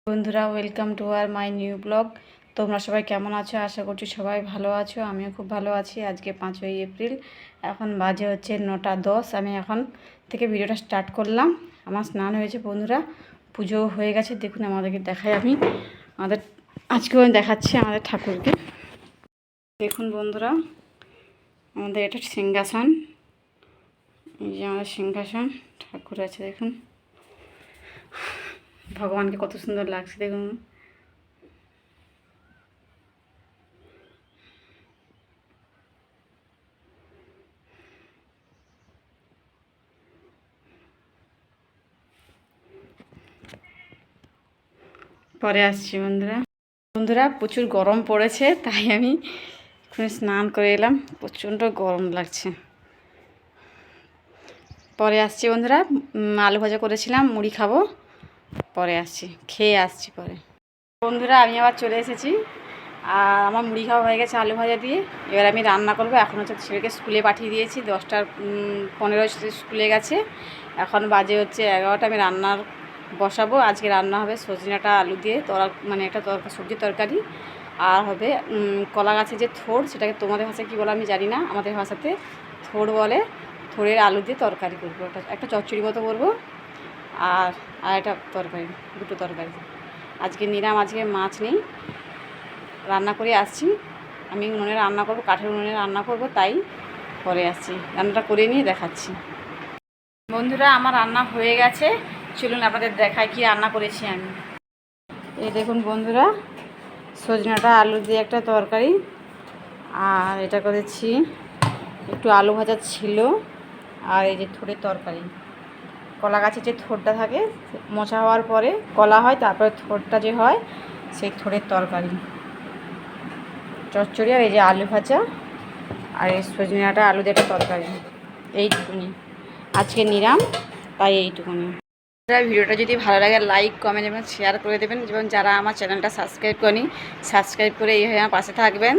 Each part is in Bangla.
বন্ধুরা, ওয়েলকাম টু আর মাই নিউ ব্লগ। তোমরা সবাই কেমন আছো? আশা করছি সবাই ভালো আছো। আমিও খুব ভালো আছি। আজকে 5ই এপ্রিল, এখন বাজে হচ্ছে 9:10। আমি এখন থেকে ভিডিওটা স্টার্ট করলাম। আমার স্নান হয়েছে বন্ধুরা, পুজো হয়ে গেছে। দেখুন আমাদেরকে দেখাই আমি, আজকেও আমি দেখাচ্ছি আমাদের ঠাকুরকে। দেখুন বন্ধুরা, আমাদের এটা সিংহাসন, এই যে আমাদের সিংহাসন, ঠাকুর আছে দেখুন। ভগবানকে কত সুন্দর লাগছে দেখুন। পরে আসছি বন্ধুরা প্রচুর গরম পড়েছে, তাই আমি এখন স্নান করে এলাম। প্রচণ্ড গরম লাগছে। পরে আসছি বন্ধুরা, আলু ভাজা করেছিলাম, মুড়ি খাবো। পরে আসছি, খেয়ে আসছি পরে। বন্ধুরা আমি আবার চলে এসেছি, আর আমার মুড়ি খাওয়া হয়ে গেছে আলু ভাজা দিয়ে। এবার আমি রান্না করবো। এখন হচ্ছে ছেলেকে স্কুলে পাঠিয়ে দিয়েছি, 10:15 স্কুলে গেছে। এখন বাজে হচ্ছে 11টা। আমি রান্নার বসাবো। আজকে রান্না হবে সজনাটা আলু দিয়ে মানে একটা সবজির তরকারি, আর হবে কলা গাছের যে থোড়, সেটাকে তোমাদের ভাষায় কী বলে আমি জানি না, আমাদের ভাষাতে থোড় বলে। থোড়ের আলু দিয়ে তরকারি করবো, একটা চচ্চড়ি মতো করবো, আর একটা তরকারি, দুটো তরকারি। আজকে নিরাম, আজকে মাছ নেই। রান্না করে আসছি। আমি উনুনে রান্না করবো, কাঠের উনুনে রান্না করবো, তাই পরে আসছি। রান্নাটা করে নিয়ে দেখাচ্ছি। বন্ধুরা আমার রান্না হয়ে গেছে, চলুন আপনাদের দেখাই কি রান্না করেছি আমি। এই দেখুন বন্ধুরা, সজনাটা আলু দিয়ে একটা তরকারি, আর এটা করেছি একটু আলু ভাজা ছিল, আর এই যে থোড়ের তরকারি। কলা গাছের যে থোড়টা থাকে, মোচা হওয়ার পরে কলা হয়, তারপরে থোড়টা যে হয়, সেই থোড়ের তরকারি, চচ্চড়ি, আর এই যে আলু ভাজা, আর এই সজনাটা আলু দিয়ে একটা তরকারি। এইটুকুনি আজকে নিরাম, তাই এইটুকুনি। ভিডিওটা যদি ভালো লাগে লাইক, কমেন্ট এবং শেয়ার করে দেবেন, এবং যারা আমার চ্যানেলটা সাবস্ক্রাইব করেনি সাবস্ক্রাইব করে এইভাবে আমার পাশে থাকবেন।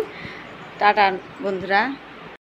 টাটা বন্ধুরা।